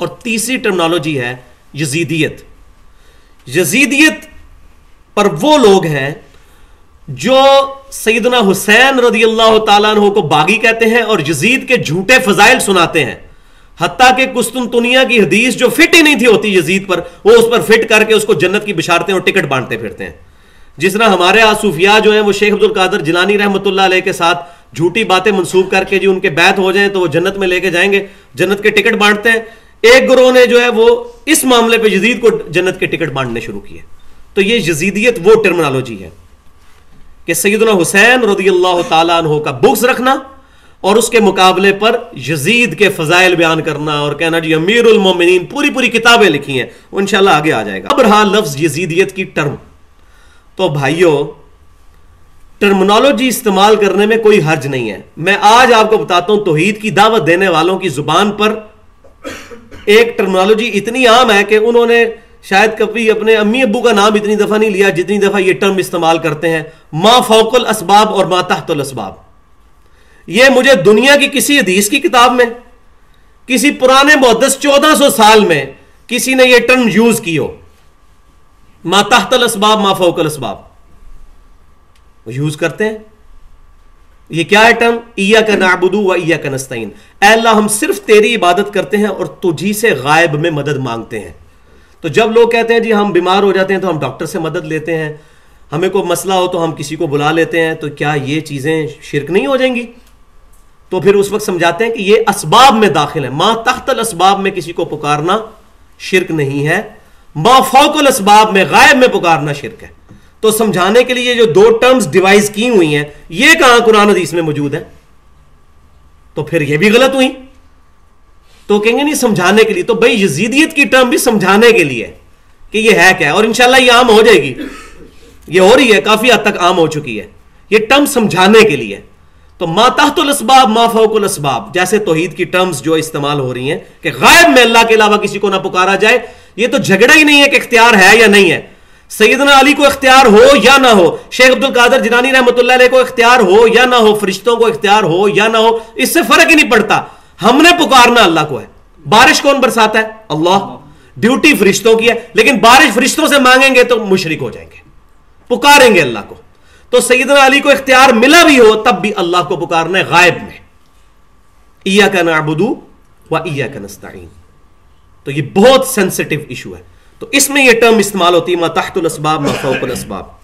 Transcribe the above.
और तीसरी टर्मिनोलॉजी है यजीदियत। यजीदियत पर वो लोग हैं जो सैयदना हुसैन रज़ियल्लाहु ताला अन्हु को बागी कहते हैं और यजीद के झूठे फजाइल सुनाते हैं। हत्ता कि कुस्तुनतुनिया की हदीस जो फिट ही नहीं थी होती यजीद पर, वो उस पर फिट करके उसको जन्नत की बिशारतें और टिकट बांटते फिरते हैं। जिस तरह हमारे आसूफिया जो हैं वो शेख अब्दुल कादिर जिलानी रहमतुल्लाह अलैह के साथ झूठी बातें मंसूब करके जी उनके बैत हो जाएं तो वो जन्नत में लेके जाएंगे, जन्नत के टिकट बांटते हैं। एक गिरोह ने जो है वो इस मामले पे यजीद को जन्नत के टिकट बांटने शुरू किए। तो ये यजीदियत वो टर्मिनोलॉजी है कि सैयदना हुसैन रज़ियल्लाहु ताला अन्हु का बुग़्ज़ रखना और उसके मुकाबले पर यजीद के फजाइल बयान करना और कहना जी अमीरुल मोमिनीन, पूरी पूरी किताबें लिखी हैं, वो इंशाल्लाह आगे आ जाएगा। अब रहा लफ्ज़ यजीदियत की टर्म, तो भाइयों टर्मिनोलॉजी इस्तेमाल करने में कोई हर्ज नहीं है। मैं आज आपको बताता हूं तौहीद की दावत देने वालों की जुबान पर एक टर्मिनोलॉजी इतनी आम है कि उन्होंने शायद कभी अपने अम्मी अब्बू का नाम इतनी दफा नहीं लिया जितनी दफा ये टर्म इस्तेमाल करते हैं, मा फौकुल असबाब और मा तहतुल असबाब। ये मुझे दुनिया की किसी हदीस की किताब में, किसी पुराने मुहद्दिस 1400 साल में किसी ने यह टर्म यूज की हो, मा तहतुल असबाब मा फौकुल असबाब, वो यूज करते हैं। ये क्या है टर्म? इय्याका नअबुदु व इय्याका नस्तईन, ऐ अल्लाह हम सिर्फ तेरी इबादत करते हैं और तुझी से गायब में मदद मांगते हैं। तो जब लोग कहते हैं जी हम बीमार हो जाते हैं तो हम डॉक्टर से मदद लेते हैं, हमें कोई मसला हो तो हम किसी को बुला लेते हैं, तो क्या ये चीजें शिरक नहीं हो जाएंगी? तो फिर उस वक्त समझाते हैं कि ये असबाब में दाखिल है। मा तहतल असबाब में किसी को पुकारना शिरक नहीं है, मा फौकुल असबाब में गायब में पुकारना शिरक है। तो समझाने के लिए जो दो टर्म्स डिवाइस की हुई हैं, ये कहां कुरान हदीस में मौजूद है? तो फिर ये भी गलत हुई। तो कहेंगे नहीं समझाने के लिए, तो भाई यजीदियत की टर्म भी समझाने के लिए कि ये है क्या है, और इंशाल्लाह ये आम हो जाएगी, ये हो रही है, काफी हद तक आम हो चुकी है। ये टर्म समझाने के लिए। तो मा तहतुल असबाब मा फौकुल असबाब, जैसे तौहीद की टर्म्स जो इस्तेमाल हो रही हैं कि गायब में अल्लाह के अलावा किसी को ना पुकारा जाए, ये तो झगड़ा ही नहीं है कि इख्तियार है या नहीं है। सैयदना अली को इख्तियार हो या ना हो, शेख अब्दुल कादिर जिलानी रहमतुल्लाह अलैह को इख्तियार हो या ना हो, फरिश्तों को इख्तियार हो या ना हो, इससे फर्क ही नहीं पड़ता। हमने पुकारना अल्लाह को है। बारिश कौन बरसाता है? अल्लाह। ड्यूटी फरिश्तों की है, लेकिन बारिश फरिश्तों से मांगेंगे तो मुशरिक हो जाएंगे, पुकारेंगे अल्लाह को। तो सैयदना अली को इख्तियार मिला भी हो तब भी अल्लाह को पुकारना है गायब में, इय्याका नअबुदु व इय्याका नस्तईन। तो ये बहुत सेंसिटिव इशू है। तो इसमें यह टर्म इस्तेमाल होती है मा तहतुल असबाब मा फौकुल असबाब।